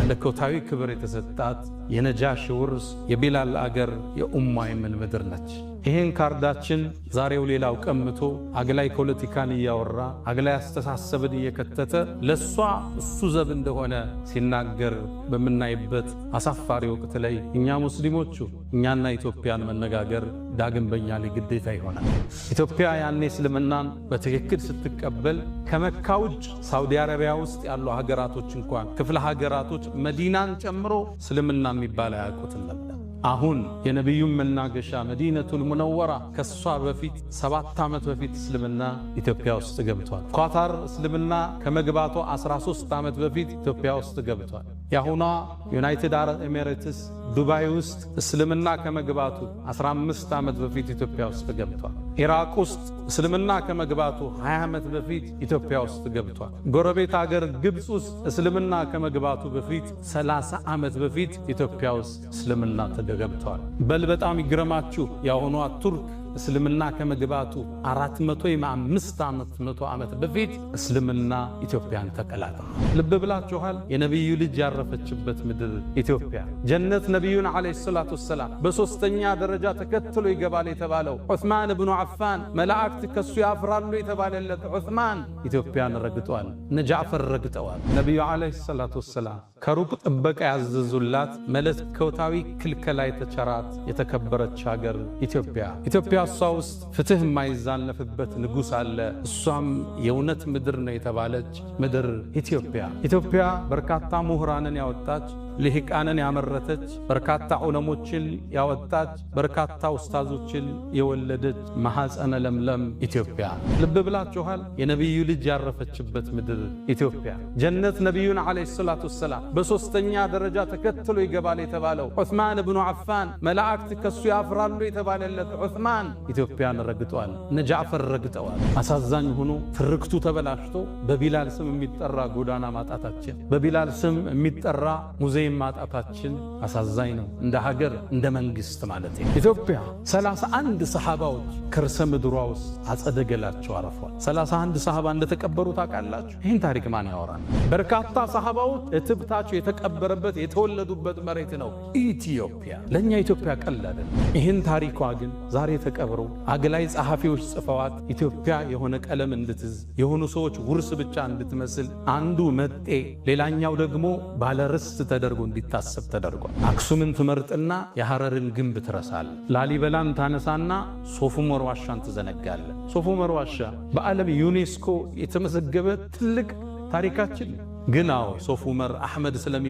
መለኮታዊ ክብር የተሰጣት የነጃሽ ውርስ የቢላል አገር የኡማ የመን ምድር ነች። ይህን ካርዳችን ዛሬው ሌላው ቀምቶ አግላይ ፖለቲካን እያወራ አግላይ አስተሳሰብን እየከተተ ለሷ እሱ ዘብ እንደሆነ ሲናገር በምናይበት አሳፋሪ ወቅት ላይ እኛ ሙስሊሞቹ እኛና ኢትዮጵያን መነጋገር ዳግም በእኛ ላይ ግዴታ ይሆናል። ኢትዮጵያ ያኔ እስልምናን በትክክል ስትቀበል ከመካ ውጭ ሳውዲ አረቢያ ውስጥ ያሉ ሀገራቶች እንኳን ክፍለ ሀገራቶች መዲናን ጨምሮ እስልምና የሚባል አያውቁትም ነበር። አሁን የነቢዩን መናገሻ መዲነቱል ሙነወራ ከሷ በፊት 7 ዓመት በፊት እስልምና ኢትዮጵያ ውስጥ ገብቷል። ኳታር እስልምና ከመግባቱ 13 ዓመት በፊት ኢትዮጵያ ውስጥ ገብቷል። ያሁኗ ዩናይትድ አረብ ኤሚሬትስ ዱባይ ውስጥ እስልምና ከመግባቱ 15 ዓመት በፊት ኢትዮጵያ ውስጥ ገብቷል። ኢራቅ ውስጥ እስልምና ከመግባቱ 20 ዓመት በፊት ኢትዮጵያ ውስጥ ገብቷል። ጎረቤት ሀገር ግብፅ ውስጥ እስልምና ከመግባቱ በፊት 30 ዓመት በፊት ኢትዮጵያ ውስጥ እስልምና ተገብቷል። በል በጣም ይግረማችሁ ያሁኗ ቱርክ እስልምና ከመግባቱ 405 ዓመት በፊት እስልምና ኢትዮጵያን ተቀላቀለ። ልብ ብላችኋል? የነቢዩ ልጅ ያረፈችበት ምድር ኢትዮጵያ ጀነት ነቢዩን ዓለይሂ ሰላቱ ወሰላም በሶስተኛ ደረጃ ተከትሎ ይገባል የተባለው ዑስማን ብኑ አፋን መላእክት ከሱ ያፍራሉ የተባለለት ዑስማን ኢትዮጵያን ረግጧል። እነ ጃዕፈር ረግጠዋል። ነቢዩ ዓለይሂ ሰላቱ ወሰላም ከሩቅ ጥበቃ ያዘዙላት መለኮታዊ ክልከላ የተቸራት የተከበረች ሀገር ኢትዮጵያ እሷ ውስጥ ፍትህ የማይዛነፍበት ንጉሥ አለ። እሷም የእውነት ምድር ነው የተባለች ምድር ኢትዮጵያ በርካታ ምሁራንን ያወጣች ልሂቃንን ያመረተች በርካታ ዑለሞችን ያወጣች በርካታ ኡስታዞችን የወለደች ማሐፀነ ለምለም ኢትዮጵያ። ልብ ብላችኋል? የነቢዩ ልጅ ያረፈችበት ምድር ኢትዮጵያ ጀነት ነቢዩን ዓለይሂ ሰላቱ ወሰላም በሶስተኛ ደረጃ ተከትሎ ይገባል የተባለው ዑስማን ብኑ አፋን መላእክት ከሱ ያፍራሉ የተባለለት ዑስማን ኢትዮጵያን ረግጧል። እነ ጃዕፈር ረግጠዋል። አሳዛኝ ሆኖ ትርክቱ ተበላሽቶ በቢላል ስም የሚጠራ ጎዳና ማጣታችን፣ በቢላል ስም የሚጠራ ሙዚየም ማጣታችን አሳዛኝ ነው። እንደ ሀገር እንደ መንግስት ማለት ነው። ኢትዮጵያ 31 ሰሃባዎች ከርሰ ምድሯ ውስጥ አጸደገላቸው አረፏል። 31 ሰሃባ እንደተቀበሩ ታውቃላችሁ? ይህን ታሪክ ማን ያወራል? በርካታ ሰሃባዎች እትብታቸው የተቀበረበት የተወለዱበት መሬት ነው ኢትዮጵያ። ለእኛ ኢትዮጵያ ቀላል። ይህን ታሪኳ ግን ዛሬ ተቀብሮ አግላይ ጸሐፊዎች ጽፈዋት ኢትዮጵያ የሆነ ቀለም እንድትዝ የሆኑ ሰዎች ውርስ ብቻ እንድትመስል አንዱ መጤ ሌላኛው ደግሞ ባለርስት ተደርጎ እንዲታሰብ ተደርጓል። አክሱምን ትመርጥና የሐረርን ግንብ ትረሳል። ላሊበላን ታነሳና ሶፍ ዑመር ዋሻን ትዘነጋለ። ሶፍ ዑመር ዋሻ በዓለም ዩኔስኮ የተመዘገበ ትልቅ ታሪካችን ግን ሶፍ ዑመር አሕመድ ስለሚ